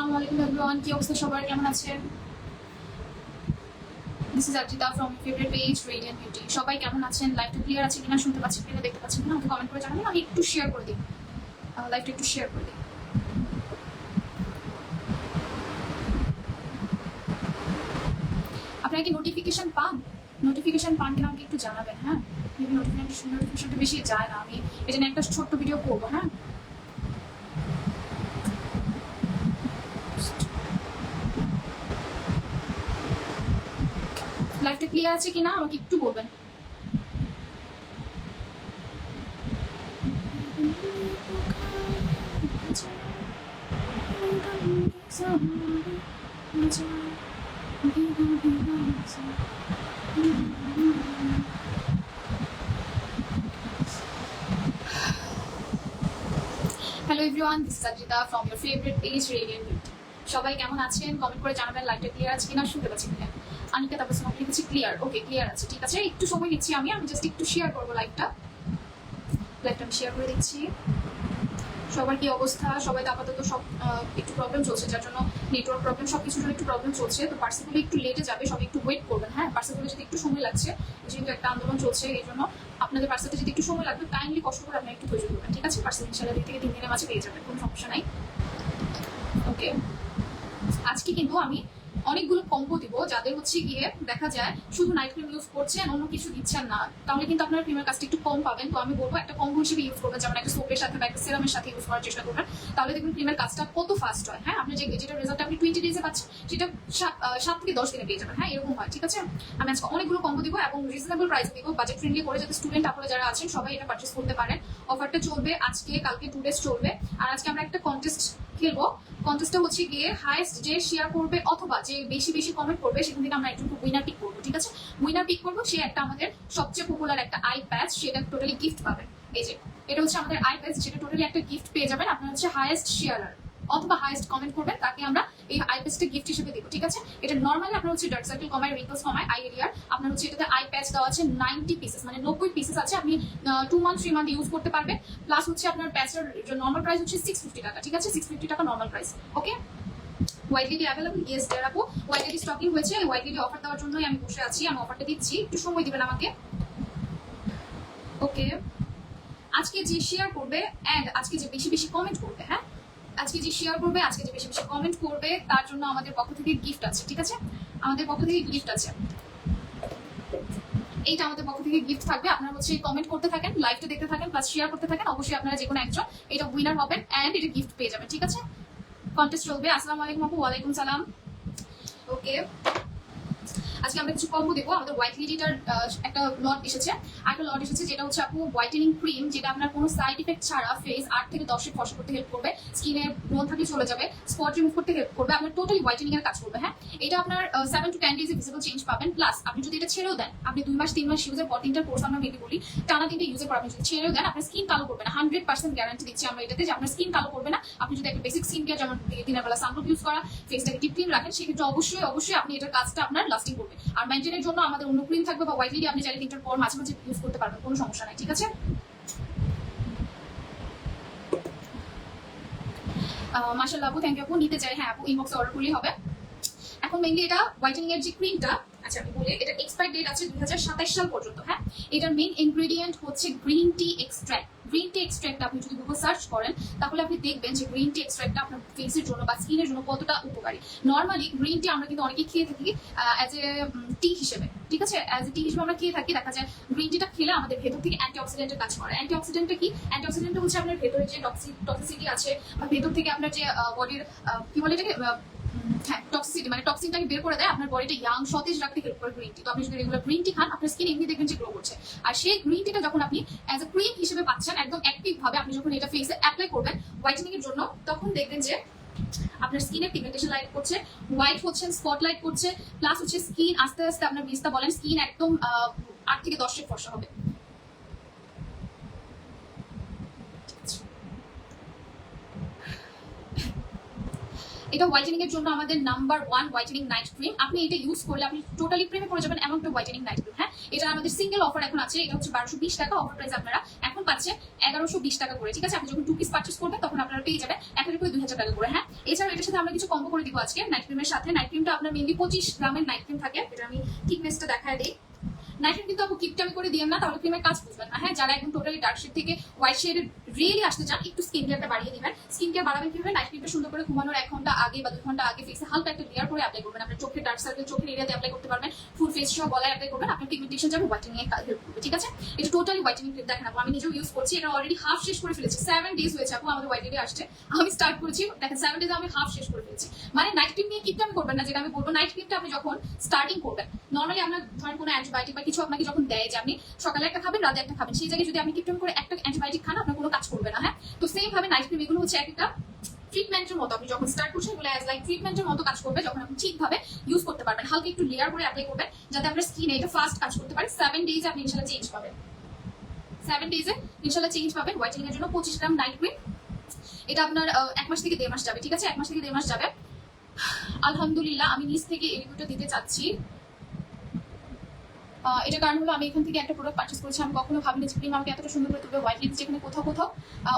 আসসালামু আলাইকুম এভরিওয়ান, কি অবস্থা সবার, কেমন আছেন? This is Arjita from favourite page Radiant Beauty. সবাই কেমন আছেন? লাইভটা ক্লিয়ার আছে কিনা, শুনতে পাচ্ছেন কিনা, দেখতে পাচ্ছেন কিনা আমাকে কমেন্ট করে জানাবেন। আমি একটু শেয়ার করে দিই, লাইভটা একটু শেয়ার করে দিই। আপনারা কি নোটিফিকেশন পান? নোটিফিকেশন পান কিনা আমাকে একটু জানাবেন। হ্যাঁ, মেবি নোটিফিকেশনটা বেশি যায় না। আমি এটা নিয়ে একটা ছোট্ট ভিডিও করবো। হ্যাঁ, লাইভটা ক্লিয়ার আছে কিনা আমাকে একটু বলবেন। Hello everyone, this is Arjita from your favourite page Radiant Beauty. সবাই কেমন আছেন? কমেন্ট করে জানাবেন লাইভটা ক্লিয়ার আছে কিনা, শুনতে পাচ্ছি কিনা। আনিকা তাপস আমাকে লিখেছি ক্লিয়ার। ওকে, ক্লিয়ার আছে, ঠিক আছে। একটু সময় নিচ্ছি, আমি জাস্ট একটু শেয়ার করবো লাইভটা আমি শেয়ার করে দিচ্ছি। সবার কি অবস্থা? সবাই তো আপাতত সব একটু প্রবলেম চলছে, যার জন্য নেটওয়ার্ক প্রবলেম, সব কিছুর জন্য একটু প্রবলেম চলছে। তো পার্সেলগুলো একটু লেটে যাবে, সবাই একটু ওয়েট করবেন। হ্যাঁ, পার্সেলগুলো যদি একটু সময় লাগছে, যেহেতু একটা আন্দোলন চলছে, এই জন্য আপনাদের পার্সেলটা যদি একটু সময় লাগবে, কাইন্ডলি কষ্ট করে আপনারা একটু ধৈর্য ধরবেন, ঠিক আছে? পার্সেল ইনশাআল্লাহ 2 থেকে 3 দিনের মাঝে পেয়ে যাবেন, কোনো সমস্যা নাই। ওকে, আজকে কিন্তু আমি অনেকগুলো কম্বো দিব, যাদের হচ্ছে গিয়ে দেখা যায় শুধু নাইট ক্রিম ইউজ করছেন, অন্য কিছু দিচ্ছেন না, তাহলে কিন্তু আপনার ক্রিমের কাজটা একটু কম পাবেন। তো আমি বলবো একটা কম্বো হিসেবে ইউজ করবেন, যেমন একটা সোপের সাথে বা একটা সিরামের সাথে ইউজ করার চেষ্টা করবেন, তাহলে দেখবেন ক্রিমের কাজটা কত ফাস্ট হয়। হ্যাঁ, আপনি যেটা রেজাল্ট আপনি 20 ডেজে পাচ্ছেন, সেটা 7 থেকে 10 দিনে পেয়ে যাবেন। হ্যাঁ, এরকম হয়, ঠিক আছে। আমি আজকে অনেকগুলো কম্বো দিব এবং রিজনেবল প্রাইসে দিব, বাজেট ফ্রেন্ডলি করে, যাতে স্টুডেন্ট আপনারা যারা আছেন সবাই এটা পারচেস করতে পারেন। অফারটা চলবে আজকে, কালকে 2 ডেজ চলবে। আর আজকে আমরা একটা কন্টেস্ট খেলবো। কন্টেস্টটা হচ্ছে গিয়ে হাইয়েস্ট যে শেয়ার করবে অথবা যে বেশি বেশি কমেন্ট করবে, সেখান থেকে আমরা একজনকে উইনার পিক করবো, ঠিক আছে। উইনার পিক করবো, সে একটা আমাদের সবচেয়ে পপুলার একটা আই প্যাচ, সেটা টোটালি গিফট পাবেন। এই যে এটা হচ্ছে আমাদের আই প্যাচ, যেটা টোটালি একটা গিফট পেয়ে যাবেন। আপনার হচ্ছে হাইয়েস্ট শেয়ারার অথবা হাইয়েস্ট কমেন্ট করবেন, তাকে আমরা এই আই প্যাচটা গিফট হিসেবে দিব, ঠিক আছে। এটা নর্মালি আপনার হচ্ছে ডার্ক সার্কেল কমায়, রিঙ্কলস কমায়, আই এরিয়ার। আপনার হচ্ছে এটাতে আই প্যাচ দেওয়া আছে 90 পিসেস, মানে 90 পিসেস আছে। আপনি 2 মান্থ 3 মান্থ ইউজ করতে পারবেন। প্লাস হচ্ছে আপনার প্যাচের নর্মাল প্রাইস হচ্ছে 650 টাকা, ঠিক আছে। 650 টাকা normal price. Okay, White Lady available? Yes there আপু, হোয়াইট লেডি স্টকিং হয়েছে। হোয়াইট লেডি অফার দেওয়ার জন্যই আমি বসে আছি, আমি অফারটা দিচ্ছি, একটু সময় দিবেন আমাকে। ওকে, আজকে যে শেয়ার করবে এন্ড আজকে যে বেশি বেশি কমেন্ট করবে, হ্যাঁ, আজকে যে শেয়ার করবে, আজকে যে বেশি বেশি কমেন্ট করবে, তার জন্য আমাদের পক্ষ থেকে গিফট আছে, ঠিক আছে। আমাদের পক্ষ থেকে গিফট আছে, এইটা আমাদের পক্ষ থেকে গিফট থাকবে। আপনারা হচ্ছে কমেন্ট করতে থাকেন, লাইভটা দেখতে থাকেন, প্লাস শেয়ার করতে থাকেন। অবশ্যই আপনারা যে কোনো একজন এটা উইনার হবেন এন্ড এটা গিফট পেয়ে যাবেন, ঠিক আছে। কন্টেস্ট চলবে। আসসালামু আলাইকুম আপু। ওয়ালাইকুম সালাম। ওকে, আজকে আমরা কিছু কম্বো দেবো। আমাদের হোয়াইট লিডিটার একটা লট এসেছে, একটা লট এসেছে, যেটা হচ্ছে আপু হোয়াইটেনিং ক্রিম, যেটা আপনার কোনো সাইড ইফেক্ট ছাড়া ফেস 8 থেকে 10 ফর্সা করতে হেল্প করবে, স্কিনে ব্রণ থাকলে চলে যাবে, স্পট রিমুভ করতে হেল্প করবে, আপনার টোটালি হোয়াইটেনিং এর কাজ করবে। হ্যাঁ, এটা আপনার 7 to 10 ডেজে ভিজিবল চেঞ্জ পাবেন। প্লাস আপনি যদি এটা ছেড়েও দেন, আপনি 2 মাস 3 মাস ইউজের পর, 3টার কোর্স আমরা মেবি বলি, টানা 3টে ইউজের পর আপনি যদি ছেড়েও দেন, আপনার স্কিন কালো করবে না। 100% গ্যারান্টি দিচ্ছি আমরা এটাতে, যে আপনার স্কিন কালো করবে না। আপনি যদি একটা বেসিক স্কিন কেয়ার, যেমন দিনের বেলা সানব্লক ইউজ করা, ফেসটাকে টিপ ক্লিন রাখেন, সেক্ষেত্রে অবশ্যই অবশ্যই আপনি এটার কাজটা আপনার লাস্টিং করবে। আর মেইনটেনের জন্য আমাদের অন্য ক্রিম থাকবে, বা হোয়াইট লিডি আপনি চাইলে 3টার পর মাঝে মাঝে ইউজ করতে পারবেন, কোনো সমস্যা নাই, ঠিক আছে। মাশাআল্লাহ আপু, থ্যাংক ইউ আপু। নিতে চাই? হ্যাঁ আপু, ইনবক্সে অর্ডার করলেই হবে। এখন মেইনলি এটা হোয়াইটেনিং এর যে ক্রিমটা, আচ্ছা আমি বলি, এটা এক্সপায়ার ডেট আছে 2027 সাল পর্যন্ত। হ্যাঁ, এটার মেইন ইনগ্রেডিয়েন্ট হচ্ছে green tea extract. Green tea extract আপনি যদি গুগল সার্চ করেন, তাহলে আপনি দেখবেন যে গ্রিন টি এক্সট্র্যাক্টটা আপনার ফেসের জন্য বা স্কিনের জন্য কতটা উপকারী। নর্মালি গ্রিন টি আমরা কিন্তু অনেকেই খেয়ে থাকি অ্যাজ এ টি হিসেবে, ঠিক আছে, অ্যাজ এ টি হিসেবে আমরা খেয়ে থাকি। দেখা যায় গ্রিন টিটা খেলে আমাদের ভেতর থেকে অ্যান্টিঅক্সিডেন্টের কাজ করে। অ্যান্টিঅক্সিডেন্টটা কি? অ্যান্টিঅক্সিডেন্টটা হচ্ছে আপনার ভেতরে যে টক্সিসিটি আছে, বা ভেতর থেকে আপনার যে বডির কি বলে এটাকে, হ্যাঁ টক্সিসিটি, মানে টক্সিনটাকে বের করে দেয়, আপনার বডিটা ইয়াং সতেজ রাখতে হেল্প করে গ্রিন টি। তো আপনি যদি রেগুলার গ্রিন টি খান, আপনার স্কিন এমনি দেখবেন যে গ্লো করছে। আর সেই গ্রিন টিটা যখন আপনি অ্যাজ এ ক্রিম হিসেবে পাচ্ছেন, একদম অ্যাক্টিভ ভাবে, আপনি যখন এটা ফেসে অ্যাপ্লাই করবেন হোয়াইটেনিং এর জন্য, তখন দেখবেন যে আপনার স্কিনে পিগমেন্টেশন লাইট করছে, হোয়াইট হচ্ছে, স্পটলাইট করছে, প্লাস হচ্ছে স্কিন আস্তে আস্তে, আপনার বিস্তা বলেন, স্কিন একদম 8 থেকে 10 ফর্সা হবে। এটা হোয়াইটেনিং এর জন্য আমাদের নাম্বার 1 হোয়াইটেনিং নাইট ক্রিম। আপনি এটা ইউজ করলে আপনি টোটালি প্রেমে পড়ে যাবেন, এমন একটা হোয়াইটেনিং নাইট ক্রিম। হ্যাঁ, এটা আমাদের সিঙ্গেল অফার এখন আছে, এটা হচ্ছে 1220 টাকা। অফার প্রাইস আপনারা এখন পাচ্ছেন 1120 টাকা করে, ঠিক আছে? আপনি যখন 2 পিস পারচেজ করবেন তখন আপনারা পেয়ে যাবেন এক করে 2000 টাকা করে। হ্যাঁ, এছাড়াও এটার সাথে আমরা কিছু কম্বো করে দিব আজকে নাইট ক্রিমের সাথে। নাইট ক্রিমটা আপনার মেনলি 25 গ্রামের নাইট ক্রিম থাকে। এটা আমি থিকনেসটা দেখায় দিই। নাইট ক্রিম কিন্তু আপু কিপটামি করে দিয়েন না, তাহলে ক্রিমের কাজ বুঝবেন না। হ্যাঁ, যারা একদম টোটালি ডার্ক শেড থেকে হোয়াইট শেড রিয়েলি আসতে চান, একটু স্কিন কেয়ারটা বাড়িয়ে দিবেন। স্কিন কেয়ার বাড়াবেন কিভাবে? নাইট ক্রিমটা সুন্দর করে ঘুমানোর 1 ঘন্টা আগে বা 2 ঘন্টা আগে ফেসে হালকা একটা লেয়ার করে অ্যাপ্লাই করবেন। আপনার চোখের ডার্ক সার্কেল চোখের এরিয়াতে অ্যাপ্লাই করতে পারবেন, ফুল ফেস সহ গলায় অ্যাপ্লাই করবেন। আপনার পিগমেন্টেশন যাবে, হোয়াইটেনিং এর হেল্প করবে, ঠিক আছে? এটা টোটালি হোয়াইটেনিং ক্রিম। দেখেন আপু, আমি নিজেও ইউজ করছি, এটা অলরেডি হাফ শেষ করে ফেলেছি। 7 ডেজ হয়েছে আপু আমাদের হোয়াইট ডে আসছে, আমি স্টার্ট করেছি। দেখেন 7 ডেজে আমি হাফ শেষ করে ফেলেছি। মানে নাইট ক্রিম নিয়ে কিপটামি করবেন না। যেটা আমি বলবো, নাইট ক্রিমটা আপনি যখন স্টার্টিং করবেন, নর্মালি আপনার ধরেন কোনো অ্যান্টিবায়োটিক বা কিছু আপনাকে যখন দেয় যে আপনি সকালে একটা খাবেন রাতে একটা খাবেন, সেই জায়গায় যদি আপনি কিপটামি করে একটা অ্যান্টিবায়োটিক খান, আপনার কোনো কাজ করবে না। হ্যাঁ, তো সেম ভাবে নাইট ক্রিম এগুলো হচ্ছে একটা ট্রিটমেন্টের মতো। আপনি যখন স্টার্ট করছেন এগুলো অ্যাজ লাইক ট্রিটমেন্টের মতো কাজ করবে, যখন আপনি ঠিকভাবে ইউজ করতে পারবেন। হালকা একটু লেয়ার করে অ্যাপ্লাই করবেন যাতে আপনার স্কিনে এটা ফাস্ট কাজ করতে পারে। 7 ডেজে আপনি ইনশাআল্লাহ চেঞ্জ পাবেন। 7 ডেজে ইনশাআল্লাহ চেঞ্জ পাবেন। হোয়াইটেনিং এর জন্য 25 গ্রাম নাইট ক্রিম। এটা আপনার 1 মাস থেকে 1.5 মাস যাবে, ঠিক আছে? 1 মাস থেকে 1.5 মাস যাবে। আলহামদুলিল্লাহ, আমি নিজ থেকে এই রিভিউটা দিতে চাচ্ছি। এটা কারণ হলো আমি এখান থেকে একটা প্রোডাক্ট পারচেস করেছি। আমি কখনো ভাবিনি যে ক্রিম আমাকে এতটা সুন্দর করে তুলবে। হোয়াইট লিপস যেখানে কোথাও কোথাও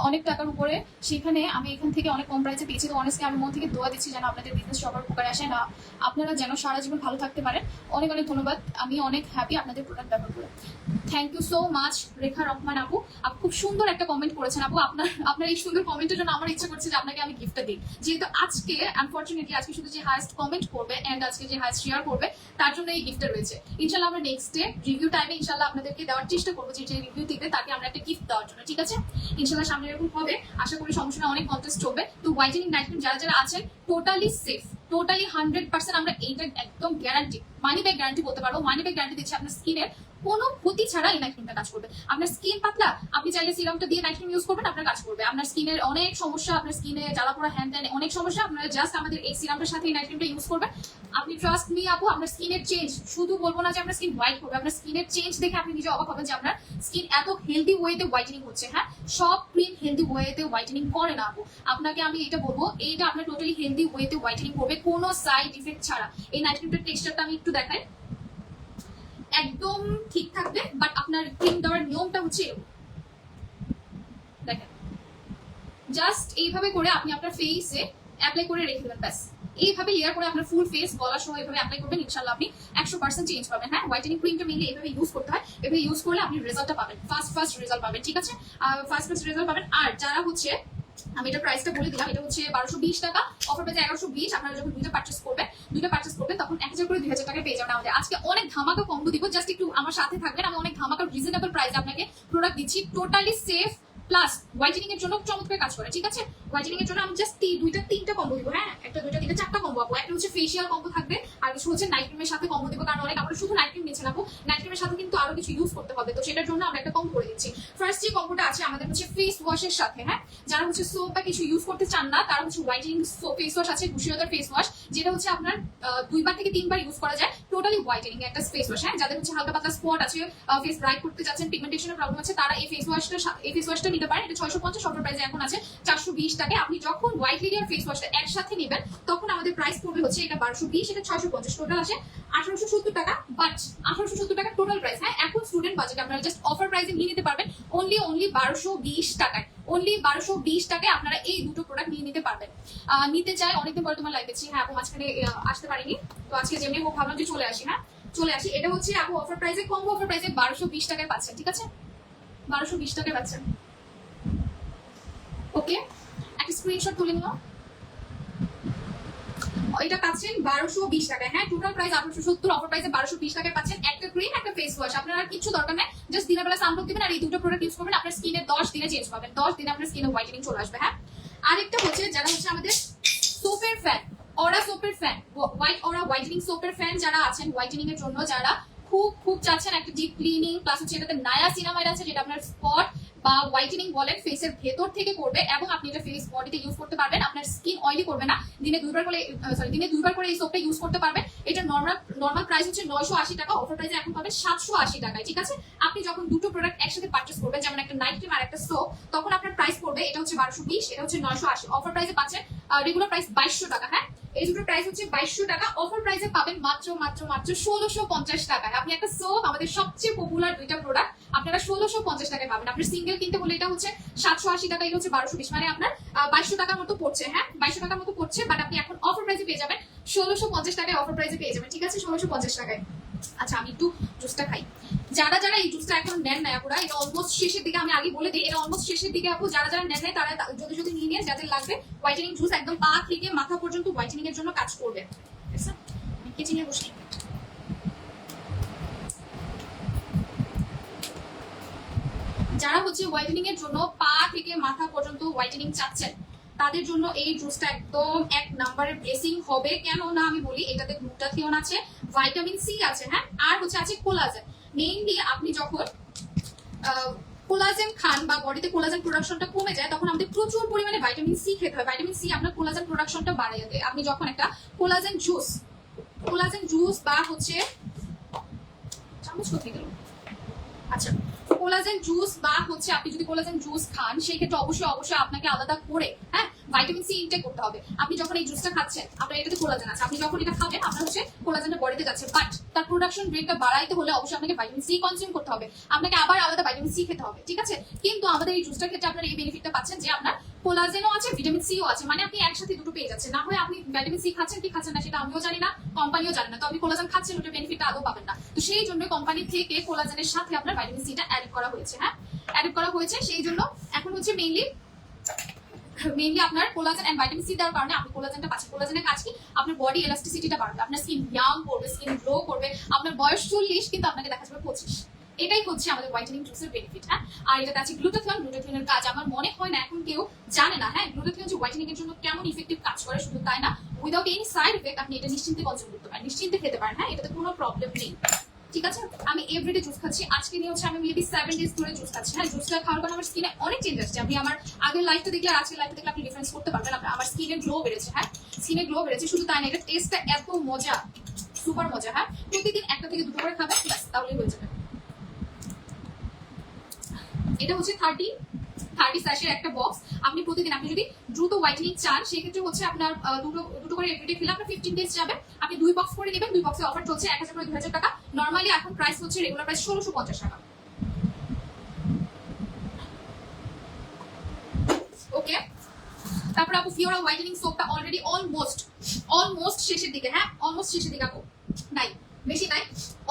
অনেক টাকার উপরে, সেখানে আমি এখান থেকে অনেক কম প্রাইসে পেয়েছি। তো অনেস্টলি আমি মন থেকে দোয়া দিচ্ছি যেন আপনাদের বিজনেস সবার উপকারে আসে, না আপনারা যেন সারা জীবন ভালো থাকতে পারেন। অনেক অনেক ধন্যবাদ, আমি অনেক হ্যাপি আপনাদের প্রোডাক্ট ব্যবহার করে। থ্যাংক ইউ সো মাচ রেখা রহমান আপু। আপু খুব সুন্দর একটা কমেন্ট করেছেন আপু। আপনার এই সুন্দর কমেন্টের জন্য আমার ইচ্ছা করছে যে আপনাকে আমি গিফটটা দিই। যেহেতু আজকে আনফরচুনেটলি আজকে শুধু যে হাইয়েস্ট কমেন্ট করবে এন্ড আজকে যে হাইয়েস্ট শেয়ার করবে তার জন্য এই গিফটটা রয়েছে। ইনশাআল্লাহ আমরা নেক্সট ডে রিভিউ টাইমে ইনশাআল্লাহ আপনাদেরকে দেওয়ার চেষ্টা করবো, যে রিভিউ দিবে তাকে আমরা একটা গিফট দেওয়ার জন্য, ঠিক আছে? ইনশাআল্লাহ সামনে এরকম হবে, আশা করি সমস্যা না, অনেক কন্টেস্ট চলবে। তো হোয়াইটেনিং নাইট ক্রিম যারা যারা আছেন টোটালি সেফ, টোটালি 100% আমরা এইটা একদম গ্যারান্টি, মানি ব্যাক গ্যারান্টি বলতে পারবো। মানি ব্যাক গ্যারান্টি দিচ্ছি, আপনার স্কিনের কোনো ক্ষতি ছাড়া এই নাইট ক্রিমটা কাজ করবে। আপনার স্কিন পাতলা, আপনি চাইলে সিরামটা দিয়ে নাইট ক্রিম ইউজ করবেন, আপনার কাজ করবে। আপনার স্কিনের অনেক সমস্যা, আপনার স্কিনে জ্বালা পোড়া হ্যান্ড দেন অনেক সমস্যা, আপনারা জাস্ট আমাদের এই সিরামটার সাথে এই নাইট ক্রিমটা ইউজ করবেন। আপনি ট্রাস্ট মি আপু, আপনার স্কিনের চেঞ্জ, শুধু বলবো না যে আপনার স্কিন হোয়াইট করবে, আপনার স্কিনের চেঞ্জ দেখে আপনি নিজে অবাক হবেন যে আপনার স্কিন এত হেলদি ওয়েতে হোয়াইটেনিং হচ্ছে। হ্যাঁ, সব ক্রিম হেলদি ওয়েতে হোয়াইটেনিং করে না আপু। আপনাকে আমি এটা বলবো, এইটা আপনার টোটালি হেলদি ওয়েতে হোয়াইটেনিং করবে, কোনো সাইড ইফেক্ট ছাড়া। এই নাইট ক্রিমটার টেক্সচারটা আমি একটু দেখাই, একদম ঠিক থাকবে। বাট আপনার ক্রিম দেওয়ার নিয়মটা হচ্ছে দেখেন, জাস্ট এইভাবে করে আপনি আপনার ফেসে অ্যাপ্লাই করে রেখে দেবেন, ব্যাস। এইভাবে লেয়ার করে আপনার ফুল ফেস গলা সহ এইভাবে অ্যাপ্লাই করবেন, ইনশাআল্লাহ আপনি 100% চেঞ্জ পাবেন। হ্যাঁ, হোয়াইটেনিং ক্রিমটা মেনলি এইভাবে ইউজ করতে হয়, এভাবে ইউজ করলে আপনি রেজাল্টটা পাবেন, ফার্স্ট রেজাল্ট পাবেন, ঠিক আছে? ফার্স্ট রেজাল্ট পাবেন। আর যারা হচ্ছে, আমি এটা প্রাইসটা বলে দিলাম, এটা হচ্ছে 1220 টাকা, অফার প্রাইসে 1120। আপনারা যখন দুইটা পারচেজ করবেন তখন 1000 করে 2000 টাকা পেয়ে যাবেন আমাদের। আজকে অনেক ধামাকা কম্বো দিব, জাস্ট একটু আমার সাথে থাকবেন। আমি অনেক ধামাকা রিজনেবল প্রাইসে আপনাকে প্রোডাক্ট দিচ্ছি, টোটালি সেফ প্লাস হোয়াইটেনিং এর জন্য চমৎকার কাজ করে, ঠিক আছে? হোয়াইটেনিং এর জন্য আমি জাস্ট তিনটা কম্বো দিব। হ্যাঁ, একটা দুইটা তিনটা চারটা কম্বো আপু। একটা হচ্ছে ফেশিয়াল কম্বো থাকবে, আর কিছু হচ্ছে নাইট ক্রিমের সাথে কম্বো দিব, কারণ অনেক আমরা শুধু নাইট ক্রিম নিচ্ছি না আপু, নাইট ক্রিমের সাথে কিন্তু আরো কিছু ইউজ করতে হবে। তো সেটার জন্য আমরা একটা কম্বো করে দিচ্ছি। ফার্স্ট যে কম্বোটা আছে আমাদের হচ্ছে ফেস ওয়াশের সাথে। হ্যাঁ, যারা হচ্ছে সোপ বা কিছু ইউজ করতে চান না, তারা হচ্ছে হোয়াইটেনিং ফেস ওয়াশ আছে, গুশিয়তার ফেস ওয়াশ, যেটা হচ্ছে আপনার 2বার থেকে 3বার ইউজ করা যায়, টোটালি হোয়াইটেনিং একটা ফেস ওয়াশ। হ্যাঁ, যাদের হচ্ছে হালকা পাতলা স্পট আছে, ফেস ব্রাইট করতে যাচ্ছেন, পিগমেন্টেশনের প্রবলেম আছে, তারা এই ফেস ওয়াশটা নিতে পারেন। এটা 650, অফার প্রাইসে এখন আছে 420 টাকায়। আপনি যখন হোয়াইট লিডি আর ফেস ওয়াশটা একসাথে নেবেন তখন আমাদের প্রাইস পড়বে হচ্ছে এটা 1220, এটা 650, টোটাল আসে 1870 টাকা। বাট 1870 টাকা টোটাল প্রাইস। হ্যাঁ, এখন স্টুডেন্ট বাজেট আপনারা জাস্ট অফার প্রাইসে নিয়ে নিতে পারবেন অনলি 1220 টাকায়। অনলি 1220 টাকায় আপনারা এই দুটো প্রোডাক্ট নিয়ে নিতে পারবেন। নিতে চাই, অনেকদিন পরে তোমার লাইভ দেখছি। হ্যাঁ আপু, মাঝখানে আসতে পারিনি, তো আজকে যেমনি হোক ভাবলাম যে চলে আসি। হ্যাঁ, চলে আসি। এটা হচ্ছে আপু অফার প্রাইসে, কম্বো অফার প্রাইসে 1220 টাকায় পাচ্ছেন, ঠিক আছে? 1220 টাকায় পাচ্ছেন। ওকে, একটা স্ক্রিনশট তুলে নিও। এটা পাচ্ছেন 1220 টাকায়। হ্যাঁ, টোটাল প্রাইস 1870, অফার প্রাইসে 1220 টাকায় পাচ্ছেন একটা ক্রিম, একটা ফেস ওয়াশ। আপনার আর কিছু দরকার নেই, জাস্ট দিনের বেলা সানব্লক দিবেন আর এই দুটো প্রোডাক্ট ইউজ করবেন, আপনার স্কিনে 10 দিনে চেঞ্জ পাবেন, 10 দিনে আপনার স্কিনে হোয়াইটেনিং চলে আসবে। হ্যাঁ, আরেকটা হচ্ছে যারা হচ্ছে আমাদের সোপের ফ্যান, অরা সোপের ফ্যান, অরা হোয়াইটেনিং সোপের ফ্যান যারা আছেন, হোয়াইটেনিং এর জন্য যারা খুব চাচ্ছেন একটা ডিপ ক্লিনিং, প্লাস হচ্ছে এটাতে নায়াসিনামাইড আছে, যেটা আপনার স্পট বা হোয়াইটেনিং বলেন ফেসের ভেতর থেকে করবে এবং আপনি এটা ফেস বডিতে ইউজ করতে পারবেন। আপনার স্কিন অয়েলি করবে না, দিনে দুইবার করে এই সোপটা ইউজ করতে পারবেন। এটা নর্মাল প্রাইস হচ্ছে 980 টাকা, অফার প্রাইসে এখন পাবেন 780 টাকায়। ঠিক আছে, আপনি যখন দুটো প্রোডাক্ট একসাথে পারচেজ করবেন, যেমন একটা নাইট ক্রিম আর একটা সোপ, তখন আপনার প্রাইস পড়বে, এটা হচ্ছে 1220, এটা হচ্ছে 980। অফার প্রাইসে পাচ্ছেন, রেগুলার প্রাইস 2200 টাকা। হ্যাঁ, এই দুটো প্রাইস হচ্ছে 2200 টাকা, অফার প্রাইসে পাবেন মাত্র 1650 টাকায়। আপনি একটা সোপ, আমাদের সবচেয়ে পপুলার দুইটা প্রোডাক্ট, আপনারা 1650 টাকায় পাবেন। আপনার সিঙ্গেল কিনতে হলে এটা হচ্ছে 780 টাকা, এটা হচ্ছে 1220, মানে আপনার 2200 টাকার মতো পড়ছে। হ্যাঁ, 2200 টাকার মতো পড়ছে, বাট আপনি এখন অফার প্রাইসে পেয়ে যাবেন 1650 টাকায়, অফার প্রাইসে পেয়ে যাবেন। ঠিক আছে, 1650 টাকায়। আচ্ছা, আমি একটু জুসটা খাই। যারা যারা এই জুসটা এখন নেন না আপুরা, এটা অলমোস্ট শেষের দিকে, আমি আগে বলে দিই এটা অলমোস্ট শেষের দিকে আপু, যারা যারা নেন নাই তারা যদি নিয়ে নেন, যাদের লাগবে হোয়াইটেনিং জুস, একদম পা থেকে মাথা পর্যন্ত হোয়াইটেনিং এর জন্য কাজ করবে। আমি কিচেনে বসি। যারা হচ্ছে হোয়াইটেনিং এর জন্য পা থেকে মাথা পর্যন্ত হোয়াইটেনিং চাচ্ছেন, তাদের জন্য এই জুসটা একদম এক নাম্বারের ব্লেসিং হবে। কেন না আমি বলি, এটাতে গ্লুটাথিয়ন আছে, ভিটামিন সি আছে, হ্যাঁ, আর আছে কোলাজেন। মেইনলি আপনি যখন কোলাজেন খান বা বডিতে কোলাজেন প্রোডাকশনটা কমে যায়, তখন আমাদের প্রচুর পরিমাণে ভিটামিন সি খেতে হয়। ভিটামিন সি আপনার কোলাজেন প্রোডাকশনটা বাড়িয়ে দেয়। আপনি যখন একটা কোলাজেন জুস বা হচ্ছে চামচ কোথায় গেল, আচ্ছা, কোলাজেন জুস বা হচ্ছে আপনি যদি কোলাজেন জুস খান, সেই ক্ষেত্রে অবশ্যই আপনাকে আলাদা করে, হ্যাঁ, ভিটামিন সি ইনটেক করতে হবে। আপনি যখন এই জুসটা খাচ্ছেন, আপনার এটাতে কোলাজেন আছে, আপনি যখন এটা খাবেন আপনার হচ্ছে কোলাজেনটা বডিতে যাচ্ছে, বাট তার প্রোডাকশন রেটটা বাড়াইতে হলে অবশ্যই আপনাকে ভিটামিন সি কনজিউম করতে হবে, আপনাকে আবার আলাদা ভিটামিন সি খেতে হবে। ঠিক আছে, কিন্তু আমাদের এই জুসটার ক্ষেত্রে আপনার এই বেনিফিটটা পাচ্ছেন যে আপনার কোলাজেনও আছে, ভিটামিন সিও আছে, মানে আপনি একসাথে দুটো পেয়ে যাচ্ছেন। না হয় আপনি ভিটামিন সি খাচ্ছেন কি খাচ্ছেন না সেটা আমিও জানি না, কোম্পানিও জানে না, তো আপনি কোলাজেন খাচ্ছেন, ওটার বেনিফিটটা আদৌ পাবেন না। তো সেই জন্য কোম্পানি থেকে কোলাজেনের সাথে আপনার ভিটামিন সিটা অ্যাড করা হয়েছে। হ্যাঁ, অ্যাড করা হয়েছে, সেই জন্য এখন হচ্ছে মেইনলি আপনার কোলাজেন এন্ড ভিটামিন সি দেওয়ার কারণে আপনি কোলাজেনটা পাচ্ছেন। কোলাজেনের কাজ কি, আপনার বডি এলাস্টিসিটিটা বাড়বে, আপনার স্কিন ইয়াং করবে, স্কিন গ্লো করবে। আপনার বয়স 40 কিন্তু আপনাকে দেখা যাবে 25। এটাই হচ্ছে আমাদের হোয়াইটেনিং জুসের বেনিফিট। হ্যাঁ, আর এটাতে আছে গ্লুটাথিয়নের কাজ আমার মনে হয় না এখন কেউ জানে না। হ্যাঁ, গ্লুটাথিয়ন যে হোয়াইটেনিং এর জন্য কেমন ইফেক্টিভ কাজ করে, শুধু তাই না, উইদাউট এনি সাইড এফেক্ট আপনি এটা নিশ্চিন্তে কনজিউম করতে পারেন, নিশ্চিন্তে খেতে পারেন। হ্যাঁ, এটাতে কোনো প্রবলেম নেই। ঠিক আছে, আমি এভরিডে জুস খাচ্ছি, আজকে নিয়ে হচ্ছে আমি মেবি 7 ডেজ ধরে জুস খাচ্ছি। হ্যাঁ, জুসটা খাওয়ার কারণে আমার স্কিনে অনেক চেঞ্জ আসছে। আপনি আমার আগের লাইফটা দেখলে আর আজকের লাইফটা দেখলে আপনি ডিফারেন্স করতে পারবেন। আমার স্কিনে গ্লো বেড়েছে। হ্যাঁ, স্কিনে গ্লো বেড়েছে, শুধু তাই না, এটা টেস্টটা এত মজা, সুপার মজা। হ্যাঁ, প্রতিদিন একটা থেকে দুটো করে খাবেন, ব্যাস, তাহলেই হয়ে যাবে। এটা হচ্ছে 30 স্যাশের একটা বক্স। আপনি প্রতিদিন, আপনি যদি দ্রুত হোয়াইটেনিং চান, সেক্ষেত্রে হচ্ছে আপনার দুটো করে এভরিডে খেলে আপনার 15 ডেজ যাবে। আপনি 2 বক্স করে নেবেন, 2 বক্সে অফার চলছে 1000 করে 2000 টাকা। নরমালি এখন প্রাইস হচ্ছে, রেগুলার প্রাইস 1650 টাকা। ওকে, তারপর আপু ফিওরা হোয়াইটেনিং সোপটা অলরেডি অলমোস্ট শেষের দিকে। হ্যাঁ, অলমোস্ট শেষের দিকে আপু, নাই বেশি নাই,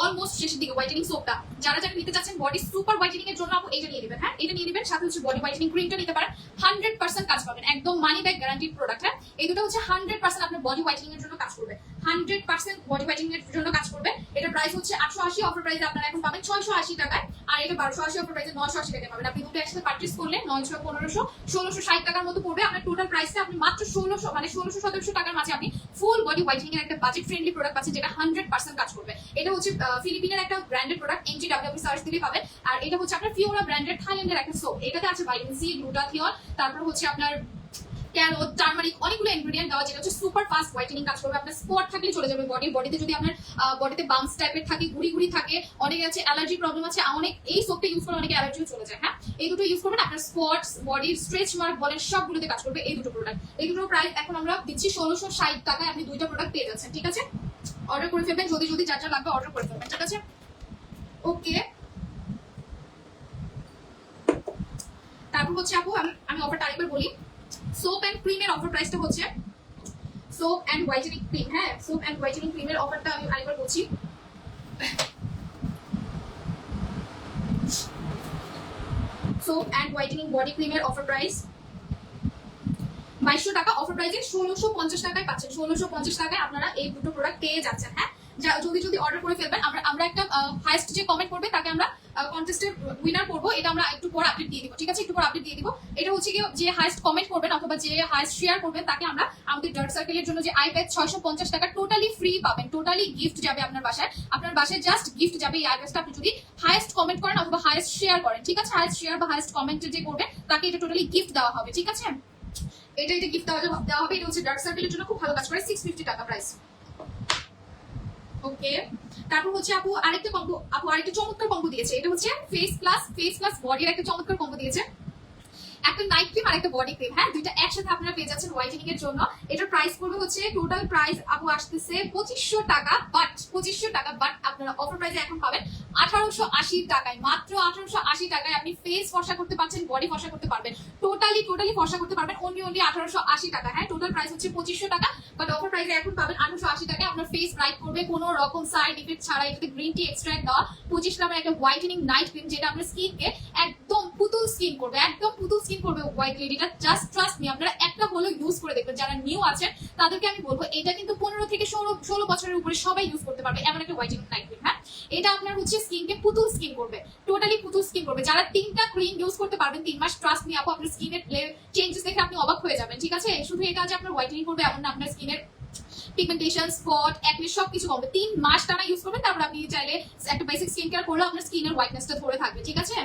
অলমোস্ট শেষের দিকে হোয়াইটেনিং সোপটা। যারা যারা নিতে চাচ্ছেন বডি সুপার হোয়াইটেনিং এর জন্য আপু এটা নিয়ে নেবেন। হ্যাঁ, এটা নিয়ে নেবেন, সাথে হচ্ছে বডি হোয়াইটেনিং ক্রিমটা নিতে পারেন, 100% কাজ পাবেন, একদম মানি ব্যাক গ্যারান্টিড প্রোডাক্ট। হ্যাঁ, এই দুটো হচ্ছে 100% আপনার বডি হোয়াইটেনিং এর জন্য কাজ করবে, 100% বডি হোয়াইটেনিং এর জন্য কাজ করবে। এটা প্রাইস হচ্ছে 880, অফার প্রাইসে আপনারা এখন পাবেন 680 টাকায়, আর এটা 1280, অফার প্রাইসে 980 টাকায় পাবেন। আপনি দুটো একসাথে পারচেজ করলে 900, 1500, 1660 টাকার মতো পড়বে। আপনার টোটাল প্রাইসটা আপনি মাত্র 1600, মানে 1600-1700 টাকার মাঝে আপনি ফুল বডি হোয়াইটেনিং এর একটা বাজেট ফ্রেন্ডলি প্রোডাক্ট পাচ্ছেন, যেটা 100% কাজ করবে। এটা হচ্ছে ফিলিপিনের একটা ব্র্যান্ডেড প্রোডাক্ট, NGW সার্চ দিলে পাবেন। আর এটা হচ্ছে আপনার ফিওরা ব্র্যান্ডেড থাইল্যান্ডের একটা সোপ। এটাতে আছে ভিটামিন সি, গ্লুটাথিয়ন, তারপর হচ্ছে আপনার ক্যারোট, টারমারিক, অনেকগুলো ইনগ্রেডিয়েন্ট দেওয়া, যেটা হচ্ছে সুপার ফাস্ট হোয়াইটেনিং কাজ করবে। আপনার স্পট থাকলে চলে যাবে বডিতে, যদি আপনার বডিতে বাম্পস টাইপের থাকে, গুড়ি থাকে, অনেকে আছে অ্যালার্জি প্রবলেম আছে, অনেক এই সোপটা ইউজ করে অনেকে অ্যালার্জিও চলে যায়। হ্যাঁ, এই দুটো ইউজ করবেন, আপনার স্পটস, বডির স্ট্রেচ মার্ক বলেন, সবগুলোতে কাজ করবে এই দুটো প্রোডাক্ট। এই দুটো প্রাইস এখন আমরা দিচ্ছি 1660 টাকায়, আপনি দুইটা প্রোডাক্ট পেয়ে যাচ্ছেন। ঠিক আছে, অর্ডার করে ফেলবেন, যদি যার যা লাগবে অর্ডার করে ফেলবেন। ঠিক আছে, ওকে। তারপর হচ্ছে আপু আমি অফারটা আরেকবার বলি, সোপ এন্ড ক্রিমের অফার প্রাইসটা হচ্ছে, সোপ এন্ড হোয়াইটেনিং ক্রিম, হ্যাঁ, সোপ এন্ড হোয়াইটেনিং ক্রিমের অফারটা আমি আরেকবার বলছি, সোপ এন্ড হোয়াইটেনিং বডি ক্রিমের অফার প্রাইস 2200 টাকা, অফার প্রাইসে 1650 টাকায় পাচ্ছেন। 1650 টাকায় আপনারা এই দুটো প্রোডাক্ট পেয়ে যাচ্ছেন। হ্যাঁ, যদি অর্ডার করে ফেলবেন, আমরা একটা হাইয়েস্ট যে কমেন্ট করবে তাকে আমরা কন্টেস্ট কন্টেস্টের উইনার করবো, এটা আমরা একটু পর আপডেট দিয়ে দিব, ঠিক আছে? একটু পর আপডেট দিয়ে দিব। এটা হচ্ছে কি, যে হাইস্ট কমেন্ট করবেন অথবা যে হাইস্ট শেয়ার করবেন তাকে আমরা আমাদের ডার্ক সার্কেলের জন্য যে আইপ্যাড 650 টাকা টোটালি ফ্রি পাবেন, টোটালি গিফট যাবে আপনার বাসায়। আপনার বাসায় জাস্ট গিফট যাবে এই আইপ্যাডটা, আপনি যদি হাইস্ট কমেন্ট করেন অথবা হাইস্ট শেয়ার করেন, ঠিক আছে? হাইস্ট শেয়ার বা হাইস্ট কমেন্টে যে করবে তাকে এটা টোটালি গিফট দেওয়া হবে, ঠিক আছে? এটা গিফট দেওয়া হবে। এটা হচ্ছে ডার্ক সার্কেলের জন্য খুব ভালো কাজ করে, 650 টাকা প্রাইস। ওকে, তারপর হচ্ছে আপু আরেকটা কম্বো, আপু আরেকটা চমৎকার কম্বো দিয়েছে। এটা হচ্ছে ফেস প্লাস বডির একটা চমৎকার কম্বো দিয়েছে, একটা নাইট ক্রিম আর একটা বডি ক্রিম। হ্যাঁ, দুইটা একসাথে আপনারা পেয়ে যাচ্ছেন হোয়াইটেনিং এর জন্য। এটার প্রাইস পড়বে হচ্ছে, টোটাল প্রাইস আপু আসতেছে 2500 টাকা, বাট 2500 টাকা, বাট আপনারা অফার প্রাইসে এখন পাবেন 1880 টাকায়, মাত্র 1880 টাকায় আপনি ফেস ফর্সা করতে পারছেন, বডি ফর্সা করতে পারবেন, টোটালি ফর্সা করতে পারবেন অনলি 1880 টাকা। হ্যাঁ, টোটাল প্রাইস হচ্ছে 2500 টাকা, বাট অফার প্রাইসে এখন পাবেন 1880 টাকায়। আপনার ফেস ব্রাইট করবে কোনো রকম সাইড ইফেক্ট ছাড়া। এটাতে গ্রিন টি এক্সট্রাক্ট দেওয়া 25 গ্রামের একটা হোয়াইটেনিং নাইট ক্রিম, যেটা আপনার স্কিনকে একদম পুতুল স্কিন করবে, একদম পুতুল স্কিন করবে হোয়াইট লেডিটা। জাস্ট ট্রাস্ট মি, আপনারা একটা হলো ইউজ করে দেখবেন। যারা নিউ আছেন তাদেরকে আমি বলবো, এটা কিন্তু 15 থেকে 16 বছরের উপরে সবাই ইউজ করতে পারবে, এমন একটা হোয়াইটেনিং নাইট ক্রিম। হ্যাঁ, এটা আপনার হচ্ছে স্কিনকে পুতুল স্কিন করবে, টোটালি পুতুল স্কিন করবে। যারা 3টা ক্রিম ইউজ করতে পারবেন 3 মাস, ট্রাস্ট মি আপু, আপনার স্কিনের চেঞ্জেস দেখে আপনি অবাক হয়ে যাবেন, ঠিক আছে? শুধু এটা যে আপনার হোয়াইটেনিং করবে এমন না, আপনার স্কিনের পিগমেন্টেশন, স্পট, অ্যাকনে সবকিছু কমবে। 3 মাস টানা ইউজ করবেন, তারপর আপনি চাইলে একটা বেসিক স্কিন কেয়ার করলে আপনার স্কিনের হোয়াইটনেসটা ধরে থাকবে, ঠিক আছে?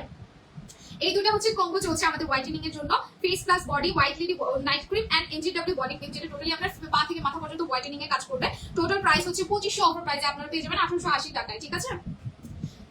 এই দুটো হচ্ছে কম্বো চলছে আমাদের হোয়াইটেনিং এর জন্য, face plus body white lady night cream and NGW body cream, যেটা টোটালি আপনার পা থেকে মাথা পর্যন্ত হোয়াইটেনিং এ কাজ করবে। টোটাল প্রাইস হচ্ছে 2500, অফার প্রাইসে আপনারা পেয়ে যাবেন 1880 টাকায়, ঠিক আছে?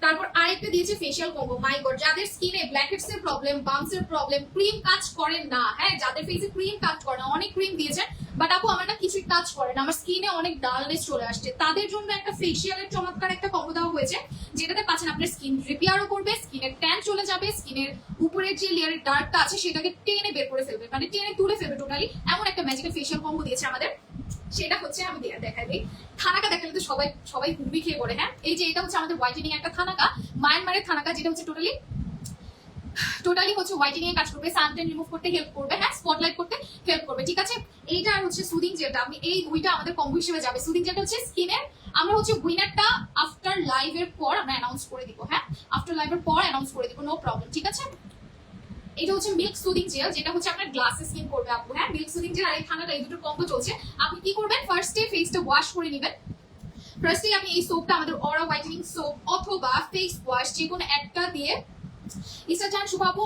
তারপর আরেকটা দিয়েছে ফেশিয়াল কম্বো। মাই গড, যাদের স্কিনে ব্ল্যাকহেডস এর প্রবলেম, বাম্পস এর প্রবলেম, ক্রিম কাজ করে না, হ্যাঁ, যাদের ফেসে ক্রিম কাজ করে না, অনেক ক্রিম দিয়েছেন বাট আপু আমার না কিছুই কাজ করে না, আমার স্কিনে অনেক ডালনেস চলে আসছে, তাদের জন্য একটা ফেশিয়ালের চমৎকার একটা কম্বো দেওয়া হয়েছে, যেটাতে পাচ্ছেন আপনার স্কিন রিপেয়ারও করবে, স্কিনের ট্যান চলে যাবে, স্কিনের উপরের যে লেয়ারের ডার্কটা আছে সেটাকে টেনে বের করে ফেলবে, মানে টেনে তুলে ফেলবে টোটালি। এমন একটা ম্যাজিক্যাল ফেশিয়াল কম্বো দিয়েছে আমাদের। সেটা হচ্ছে, আমি দেখাই দিই, থানাকা দেখালে তো সবাই ঘুরবি খেয়ে পড়ে। হ্যাঁ, এই যে এটা হচ্ছে আমাদের হোয়াইটেনিং একটা থানাকা, মায়ানমারের থানাকা, যেটা হচ্ছে টোটালি হচ্ছে হোয়াইটেনিং এর কাজ করবে, সানটেন রিমুভ করতে হেল্প করবে, হ্যাঁ, স্পটলাইট করতে হেল্প করবে, ঠিক আছে? এইটা আর হচ্ছে সুদিং জেলটা, আমি এই দুইটা আমাদের কম্বো হিসেবে যাবে। সুদিং জেলটা হচ্ছে স্কিনের, আমরা হচ্ছে উইনারটা আফটার লাইভের পর আমরা অ্যানাউন্স করে দিব। হ্যাঁ, আফটার লাইভের পর অ্যানাউন্স করে দিব, নো প্রবলেম, ঠিক আছে? এটা হচ্ছে মিল্ক সুদিং জেল, যেটা হচ্ছে আপনার গ্লাসে স্কিন করবে আপু। হ্যাঁ, মিল্ক সুদিং জেল আর এই থানাটা, এই দুটো কম্বো চলছে। আপনি কি করবেন, ফার্স্টে ফেসটা ওয়াশ করে নেবেন। ফার্স্টে আপনি এই সোপটা, আমাদের অরা হোয়াইটেনিং সোপ অথবা ফেস ওয়াশ, যে কোনো একটা দিয়ে ইনস্টাগ্রাম শুভ আপু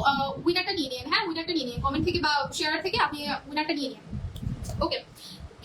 উইনারটা নিয়ে নিন। হ্যাঁ, উইনারটা নিয়ে নিন, কমেন্ট থেকে বা শেয়ার থেকে আপনি উইনারটা নিয়ে নিন। ওকে,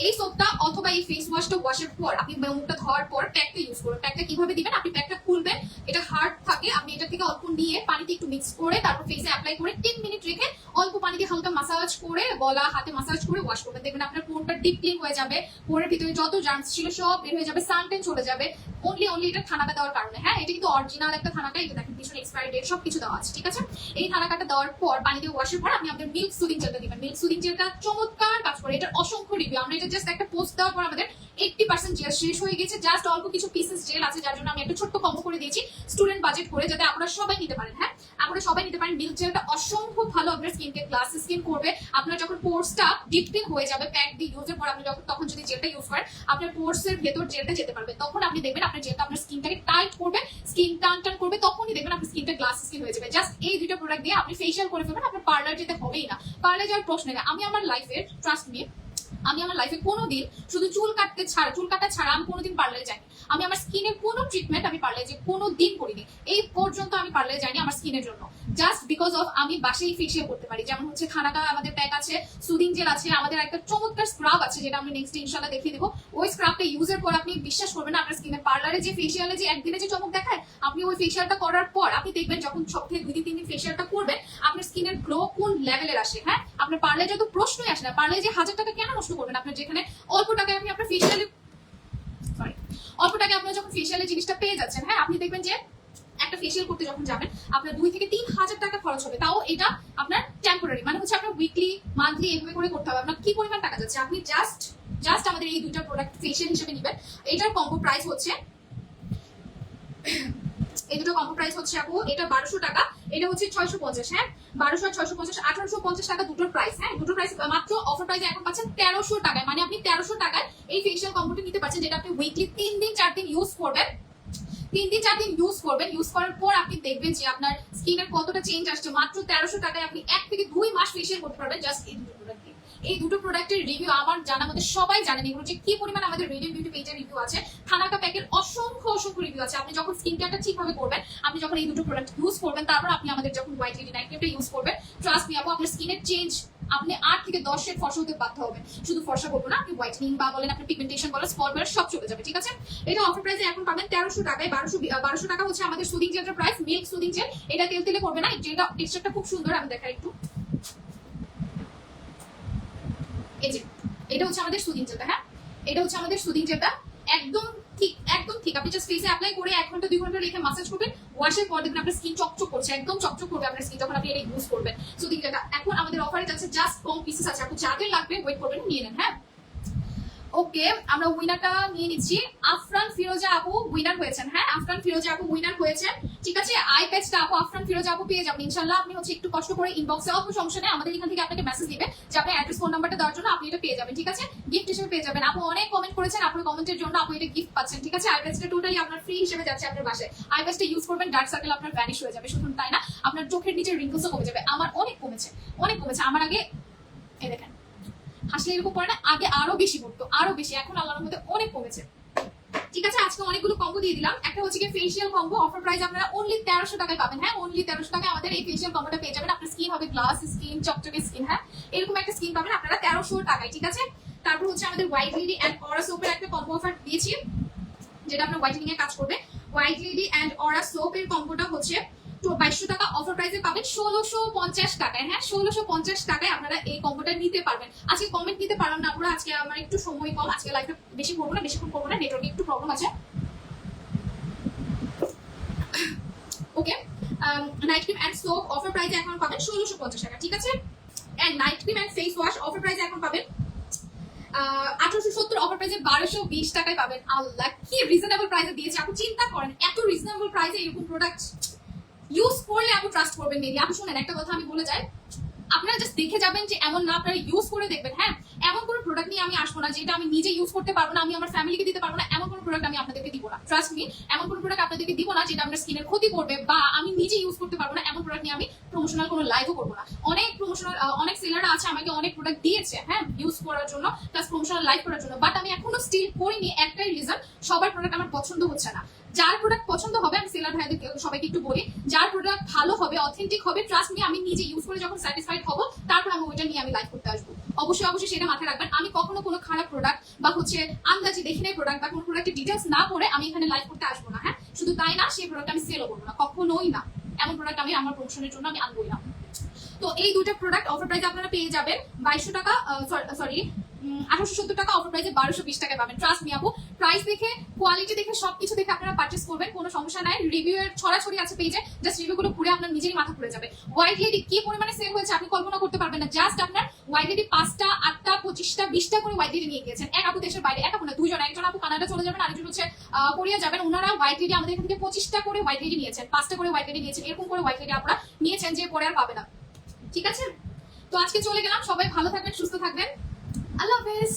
এই সোপটা অথবা এই ফেস ওয়াশটা ওয়াশের পর আপনি মুখটা ধোয়ার পর প্যাকটা ইউজ করবেন। প্যাকটা কিভাবে দিবেন, আপনি প্যাকটা খুলবেন, এটা হার্ড থাকে, আপনি এটা থেকে অল্প নিয়ে পানিতে একটু মিক্স করে তারপর ফেসে অ্যাপ্লাই করে 10 মিনিট রেখে অল্প পানিতে হালকা মাসাজ করে, গলা হাতে মাসাজ করে ওয়াশ করবেন। দেখবেন আপনার পোরটা ডিপ ক্লিন হয়ে যাবে, পোরের ভিতরে যত জার্মস ছিল সব বের হয়ে যাবে, সানটেন চলে যাবে, অনলি এটা থানাকা দেওয়ার কারণে। হ্যাঁ, এটা কিন্তু অরিজিনাল একটা থানাকা, এটা দেখেন পিছনে এক্সপায়ারি ডেট সবকিছু দেওয়া আছে, ঠিক আছে? এই থানাকাটা দেওয়ার পর পানি দিয়ে ওয়াশের পর আপনি আপনাদের মিল্ক সুদিং জেলটা দিবেন। মিল্ক সুদিং জেলটা চমৎকার কাজ করে, এটার অসংখ্য রিভিউ, আমরা এটা জাস্ট একটা পোস্ট দেওয়ার পর আমাদের 80% জেল শেষ হয়ে গেছে, জাস্ট অল্প কিছু পিসেস জেল আছে, যার জন্য আমি একটা ছোট্ট কম্বো করে দিয়েছি স্টুডেন্ট বাজেট করে, যাতে আপনারা সবাই নিতে পারেন। হ্যাঁ, আপনারা সবাই নিতে পারেন। মিল্ক জেলটা অসম্ভব ভালো আপনার স্কিনকে গ্লাস স্কিন করবে। আপনার যখন পোর্সটা ডিপ ক্লিন হয়ে যাবে প্যাক দিয়ে ইউজের পর, আপনি তখন যদি জেলটা ইউজ করেন আপনার পোর্সের ভেতর জেলটা যেতে পারবে, তখন আপনি দেখবেন আপনার জেলটা আপনার স্কিনটাকে টাইট করবে, স্কিন টান করবে, তখনই দেখবেন আপনার স্কিনটা গ্লাস স্কিন হয়ে যাবে। জাস্ট এই দুটো প্রোডাক্ট দিয়ে আপনি ফেশিয়াল করে ফেলবেন, আপনার পার্লার যেতে হবেই না, পার্লার যাওয়ার প্রশ্ন নেই। আমি আমার লাইফে, ট্রাস্ট মি, আমি আমার লাইফে কোনোদিন শুধু চুল কাটা ছাড়া আমি কোনোদিন পার্লারে যাইনি। আমি আমার স্কিনের কোনো ট্রিটমেন্ট আমি পার্লারে যে কোনো দিন করিনি, এই পর্যন্ত আমি পার্লারে যাইনি আমার স্কিনের জন্য, জাস্ট বিকজ অফ আমি বাসায় ফেশিয়াল করতে পারি। যেমন হচ্ছে থানাকা আমাদের প্যাক আছে, সুদিং জেল আছে, আমাদের একটা চমৎকার স্ক্রাব আছে যেটা আমি নেক্সট ইনশাআল্লাহ দেখিয়ে দেবো। ওই স্ক্রাবটা ইউজের পর আপনি বিশ্বাস করবেন না, আপনার স্কিনে পার্লারে যে ফেশিয়ালে যে একদিনে যে চমক দেখায়, আপনি ওই ফেশিয়ালটা করার পর আপনি দেখবেন যখন সপ্তাহে 2-3 দিন ফেশিয়ালটা করবেন আপনার স্কিনের গ্লো কোন লেভেলের আসে। হ্যাঁ, আপনার পার্লারে যত প্রশ্নই আসে না, পার্লারে যে 1000 টাকা কেন নষ্ট করবেন আপনার, যেখানে অল্প টাকায় আপনি আপনার ফেশিয়ালে আপনার যখন ফেশিয়ালের জিনিসটা পেয়ে যাচ্ছেন। হ্যাঁ, আপনি দেখবেন যে একটা ফেশিয়াল করতে যখন যাবেন আপনার 2 থেকে 3 হাজার টাকা খরচ হবে, তাও এটা আপনার টেম্পোরারি, মানে হচ্ছে আপনার উইকলি মান্থলি এভাবে করে করতে হবে। আপনার কি পরিমাণ টাকা যাচ্ছে, আপনি জাস্ট আমাদের এই দুইটা প্রোডাক্ট ফেশিয়াল হিসেবে নেবেন। এটার কম্বো প্রাইস হচ্ছে, এই দুটো কম্বো প্রাইস হচ্ছে আপু, এটা 1200 টাকা, এটা হচ্ছে 650। হ্যাঁ, 1200 আর 650, 1850 টাকা দুটোর প্রাইস। হ্যাঁ, দুটোর প্রাইস মাত্র অফার প্রাইসে এখন পাচ্ছেন 1300 টাকায়, মানে আপনি 1300 টাকায় এই ফেশিয়াল কম্বোটা নিতে পারছেন, যেটা আপনি উইকলি 3 দিন 4 দিন ইউজ করবেন। 3 দিন 4 দিন ইউজ করবেন, ইউজ করার পর আপনি দেখবেন যে আপনার স্কিনের কতটা চেঞ্জ আসছে। মাত্র 1300 টাকায় আপনি 1 থেকে 2 মাস ফেশিয়াল করতে পারবেন জাস্ট এই দুটো প্রোডাক্ট দিয়ে। এই দুটো প্রোডাক্টের রিভিউ আমার জানা মতে সবাই জানেন, এগুলো যে কি পরিমাণ আমাদের রেডিয়েন্ট বিউটি পেজের রিভিউ আছে, থানাকা প্যাকের অসংখ্য রিভিউ আছে। আপনি যখন স্কিন কেয়ারটা ঠিকভাবে করবেন, আপনি যখন এই দুটো প্রোডাক্ট ইউজ করবেন, তারপর আপনি আমাদের যখন হোয়াইট লেডি নাইট ক্রিমটা ইউজ করবেন, ট্রাস্ট মি আপু, আপনার স্কিনের চেঞ্জ, আপনি 8 থেকে 10 শেড ফর্সা হতে বাধ্য হবেন। শুধু ফর্সা বলবো না, আপনি হোয়াইটেনিং বা বলেন আপনি পিগমেন্টেশন বলেন, স্পট বলেন, সব চলে যাবে। ঠিক আছে, এটা অফার প্রাইসে এখন পাবেন 1300 টাকায়। 1200 টাকা হচ্ছে আমাদের সুদিং জেলটার প্রাইস, মিল্ক সুদিং জেল। এটা তেলে করবে না, যেটা টেক্সচারটা খুব সুন্দর, আমি দেখাই একটু। এই যে এটা হচ্ছে আমাদের সুদিং জেলটা, হ্যাঁ এটা হচ্ছে আমাদের সুদিং জেলটা, একদম ঠিক একদম ঠিক। আপনি জাস্ট ফেসে অ্যাপ্লাই করে 1 ঘন্টা 2 ঘন্টা রেখে মাসাজ করবেন, ওয়াশের পর দেখবেন আপনার স্কিন চকচক করছে, একদম চকচক করবে আপনার স্কিন যখন আপনি এটা ইউজ করবেন। সুদিং জেলটা এখন আমাদের অফারে যাচ্ছে, জাস্ট কম পিসেস আছে, আপনি যাদের লাগবে ওয়েট করবেন, নিয়ে নেন। হ্যাঁ ওকে, আমরা উইনারটা নিয়ে নিচ্ছি। আফরান ফিরোজা আপু উইনার হয়েছেন। হ্যাঁ আফরান ফিরোজা আপু উইনার হয়েছেন। ঠিক আছে, আই প্যাচটা আপু আফরান ফিরোজা আপু পেয়ে যাবেন ইনশাআল্লাহ। আপনি হচ্ছে একটু কষ্ট করে ইনবক্সে, অল্প সমস্যা নেই, আমাদের এখান থেকে আপনাকে মেসেজ দিবে যে আপনি অ্যাড্রেস ফোন নাম্বারটা দেওয়ার জন্য আপনি এটা পেয়ে যাবেন। ঠিক আছে, গিফট হিসেবে পেয়ে যাবেন। আপু অনেক কমেন্ট করেছেন, আপনার কমেন্টের জন্য আপু এটা গিফট পাচ্ছেন। ঠিক আছে, আই প্যাচটা টোটালি আপনার ফ্রি হিসেবে যাচ্ছে আপনার বাসায়। আই প্যাচটা ইউজ করবেন, ডার্ক সার্কেল আপনার ভ্যানিশ হয়ে যাবে। শুধু তাই না, আপনার চোখের নিচে রিঙ্কলসও কমে যাবে। আমার অনেক কমেছে, অনেক কমেছে। আমার আগে এই দেখেন হাসলে এরকম পড়ে না, আগে আরো বেশি পড়তো, আরো বেশি, এখন আল্লাহর মধ্যে অনেক কমেছে। ঠিক আছে, আজকে অনেকগুলো কম্বো দিয়ে দিলাম। একটা হচ্ছে কি ফেশিয়াল কম্বো, অফার প্রাইস আপনারা অনলি 1300 টাকায় পাবেন। হ্যাঁ অনলি 1300 টাকায় আমাদের এই ফেশিয়াল কম্বোটা পেয়ে যাবেন। আপনার স্কিন হবে গ্লাস স্কিন, চকচকে স্কিন। হ্যাঁ এরকম একটা স্কিন পাবেন আপনারা 1300 টাকায়। ঠিক আছে, তারপর হচ্ছে আমাদের হোয়াইট লেডি এন্ড অরা সোপের একটা কম্বো অফার দিয়েছি, যেটা আপনার হোয়াইটেনিং এ কাজ করবে। হোয়াইট লেডি এন্ড অরা সোপের কম্বোটা হচ্ছে 2200 টাকা, অফার প্রাইসে পাবেন 1650 টাকায়। হ্যাঁ 1650 টাকায় আপনারা এই কম্বোটা নিতে পারবেন। আজকে কমেন্ট নিতে পারলাম না পুরো, আজকে আমার একটু সময় কম, আজকে লাইভটা বেশি করবো না, বেশিক্ষণ করবো না, নেটওয়ার্কে একটু প্রবলেম আছে। Okay, night cream and soap offer প্রাইসে এখন পাবেন 1650 টাকা। ঠিক আছে, and night cream and face wash offer প্রাইসে এখন পাবেন 1870, অফার প্রাইসে 1220 টাকায় পাবেন। আল্লাহ কি রিজনেবল প্রাইসে দিয়েছে আপনি, চিন্তা করেন এত রিজনেবল প্রাইসে এরকম প্রোডাক্ট ইউজ করলে আপনি ট্রাস্ট করবেন মেবি। আপনি শুনেন একটা কথা আমি বলে যাই, আপনারা জাস্ট দেখে যাবেন যে এমন না, আপনারা ইউজ করে দেখবেন। হ্যাঁ এমন কোনো প্রোডাক্ট নিয়ে আমি আসবো না যেটা আমি নিজে ইউজ করতে পারবো না, আমি আমার ফ্যামিলিকে দিতে পারবো না, এমন কোনো প্রোডাক্ট আমি আপনাদেরকে দিব না। ট্রাস্ট মি, এমন কোনো প্রোডাক্ট আপনাদেরকে দিব না যেটা আপনার স্কিনের ক্ষতি করবে বা আমি নিজে ইউজ করতে পারবো না, এমন প্রোডাক্ট নিয়ে আমি প্রমোশনাল কোনো লাইভও করবো না। অনেক সেলাররা আছে আমাকে অনেক প্রোডাক্ট দিয়েছে, হ্যাঁ ইউজ করার জন্য প্লাস প্রমোশনাল লাইভ করার জন্য, বাট আমি এখনো স্টিল করিনি। একটাই রিজন, সবার প্রোডাক্ট আমার পছন্দ হচ্ছে না। যার প্রোডাক্ট পছন্দ হবে, আমি সেলার ভাইদের সবাইকে একটু বলি, যার প্রোডাক্ট ভালো হবে, অথেন্টিক হবে, ট্রাস্ট মি, আমি নিজে ইউজ করে যখন স্যাটিসফাইড হব, তারপর আমি ওইটা নিয়ে আমি লাইভ করতে আসবো। অবশ্যই সেটা মাথায় রাখবেন। আমি কখনো কোনো খারাপ প্রোডাক্ট বা হচ্ছে আন্দাজি দেখি নাই প্রোডাক্ট বা কোনো প্রোডাক্টের ডিটেলস না পড়ে আমি এখানে লাইভ করতে আসবো না। হ্যাঁ শুধু তাই না, সেই প্রোডাক্ট আমি সেলও করবো না, কখনোই না। এমন প্রোডাক্ট আমি আমার প্রমোশনের জন্য আমি আনবোই না। তো এই দুটো প্রোডাক্ট অফার প্রাইসে আপনারা পেয়ে যাবেন 2200 টাকা, সরি 1870 টাকা, অফার প্রাইসে 1220 টাকায় পাবেন। ট্রাস্ট মি আপু, প্রাইস দেখে, কোয়ালিটি দেখে, সবকিছু দেখে আপনারা পারচেজ করবেন, কোনো সমস্যা নাই। রিভিউ এর ছড়াছড়ি আছে পেজে, জাস্ট রিভিউগুলো পড়ে আপনার নিজেরই মাথা ঘুরে যাবে। হোয়াইট লেডি কি পরিমাণে সেল হয়েছে আপনি কল্পনা করতে পারবেন না। জাস্ট আপনার হোয়াইট লেডি 5টা 8টা 25টা 20টা করে হোয়াইট লেডি নিয়ে গিয়েছেন। এক আপু দেশের বাইরে, এক আপু না দুইজন, একজন আপু কানাডা চলে যাবেন, আরেকজন হচ্ছে কোরিয়া যাবেন। ওনারা হোয়াইট লেডি আমাদের এখান থেকে 25টা করে হোয়াইট লেডি নিয়েছেন, 5টা করে হোয়াইট লেডি নিয়েছেন, এরকম করে হোয়াইট লেডি আপনারা নিয়েছেন যে পরে আর পাবে না। ঠিক আছে, তো আজকে চলে গেলাম, সবাই ভালো থাকবেন, সুস্থ থাকবেন, আল্লাহ হাফেজ।